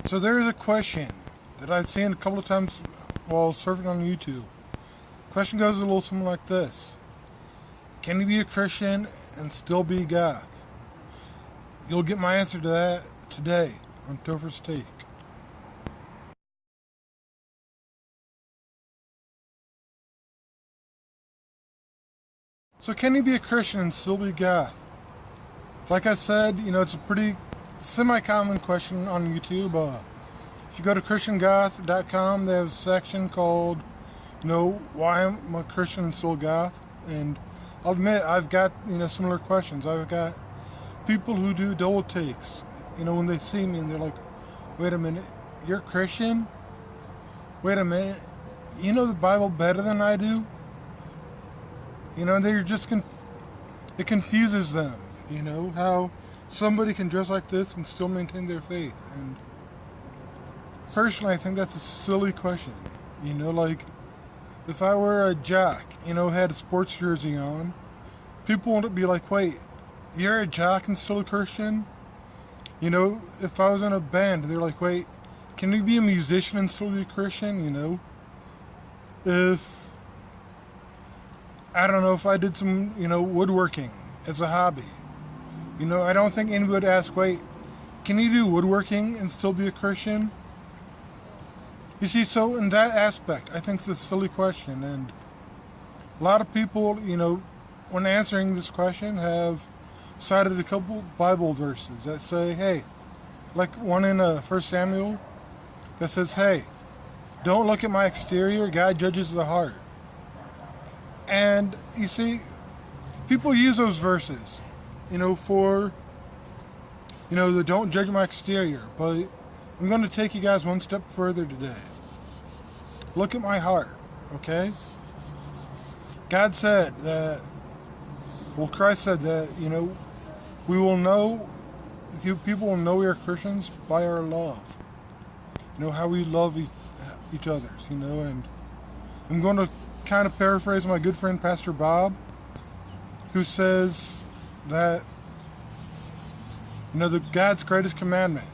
So there is a question that I've seen a couple of times while surfing on YouTube. Question goes a little something like this. Can you be a Christian and still be Goth? You'll get my answer to that today on Tofer's Take. So can you be a Christian and still be Goth? Like I said, it's a pretty semi-common question on YouTube. If you go to christiangoth.com, they have a section called, why am I a Christian and still Goth? And I'll admit, I've got, similar questions. I've got people who do double takes, when they see me and they're like, wait a minute, you're a Christian? Wait a minute, you know the Bible better than I do? And they're just, it confuses them, how somebody can dress like this and still maintain their faith. And personally, I think that's a silly question. Like, if I were a jock, had a sports jersey on, people wouldn't be like, wait, you're a jock and still a Christian? If I was in a band, they're like, wait, can you be a musician and still be a Christian? If, I don't know, if I did some, woodworking as a hobby, I don't think anybody would ask, wait, can you do woodworking and still be a Christian? You see, so in that aspect, I think it's a silly question, and a lot of people, when answering this question, have cited a couple Bible verses that say, hey, like one in 1 Samuel that says, hey, don't look at my exterior, God judges the heart. And you see, people use those verses, for, the don't judge my exterior, but I'm going to take you guys one step further today. Look at my heart, okay? God said that, Christ said that, we will know, people will know we are Christians by our love. How we love each other's, and I'm going to kind of paraphrase my good friend Pastor Bob, who says that, the God's greatest commandment,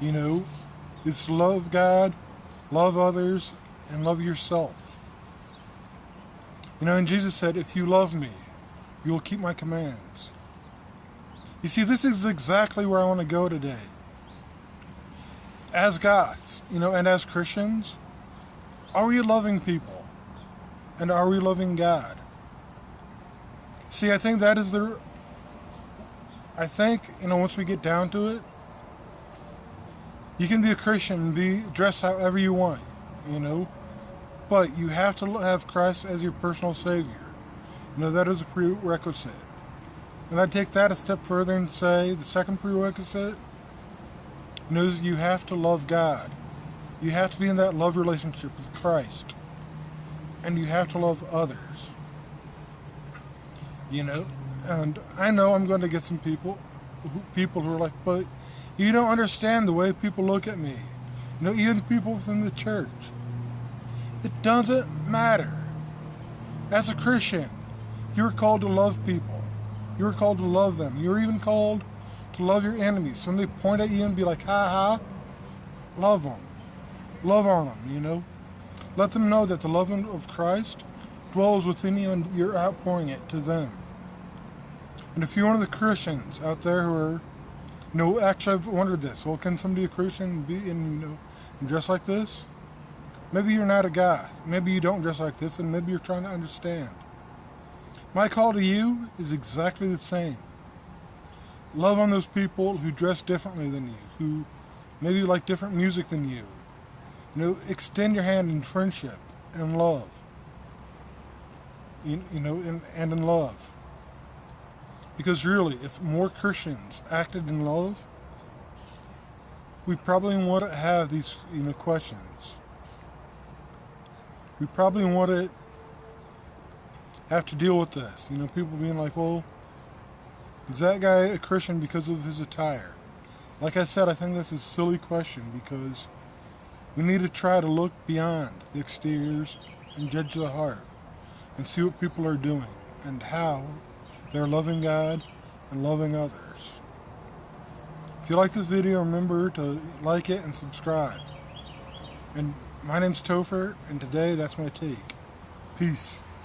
is to love God, love others, and love yourself. And Jesus said, if you love me, you'll keep my commands. You see, this is exactly where I want to go today. As Goths, and as Christians, are we loving people? And are we loving God? See, I think that is once we get down to it, you can be a Christian and be dressed however you want, but you have to have Christ as your personal Savior. That is a prerequisite. And I'd take that a step further and say the second prerequisite is you have to love God. You have to be in that love relationship with Christ. And you have to love others. And I know I'm going to get some people who are like, but you don't understand the way people look at me. Even people within the church. It doesn't matter. As a Christian, you're called to love people. You're called to love them. You're even called to love your enemies. So when they point at you and be like, ha ha, love them. Love on them, Let them know that the love of Christ dwells within you and you're outpouring it to them. And if you're one of the Christians out there who are, actually I've wondered this, well, can somebody a Christian be and dress like this? Maybe you're not a Goth. Maybe you don't dress like this, and maybe you're trying to understand. My call to you is exactly the same. Love on those people who dress differently than you, who maybe like different music than you. Extend your hand in friendship and love. And in love. Because really, if more Christians acted in love, we probably wouldn't have these, questions. We probably wouldn't have to deal with this. People being like, well, is that guy a Christian because of his attire? Like I said, I think that's a silly question because we need to try to look beyond the exteriors and judge the heart and see what people are doing and how they're loving God and loving others. If you like this video, remember to like it and subscribe. And my name's Tofer, and today that's my take. Peace.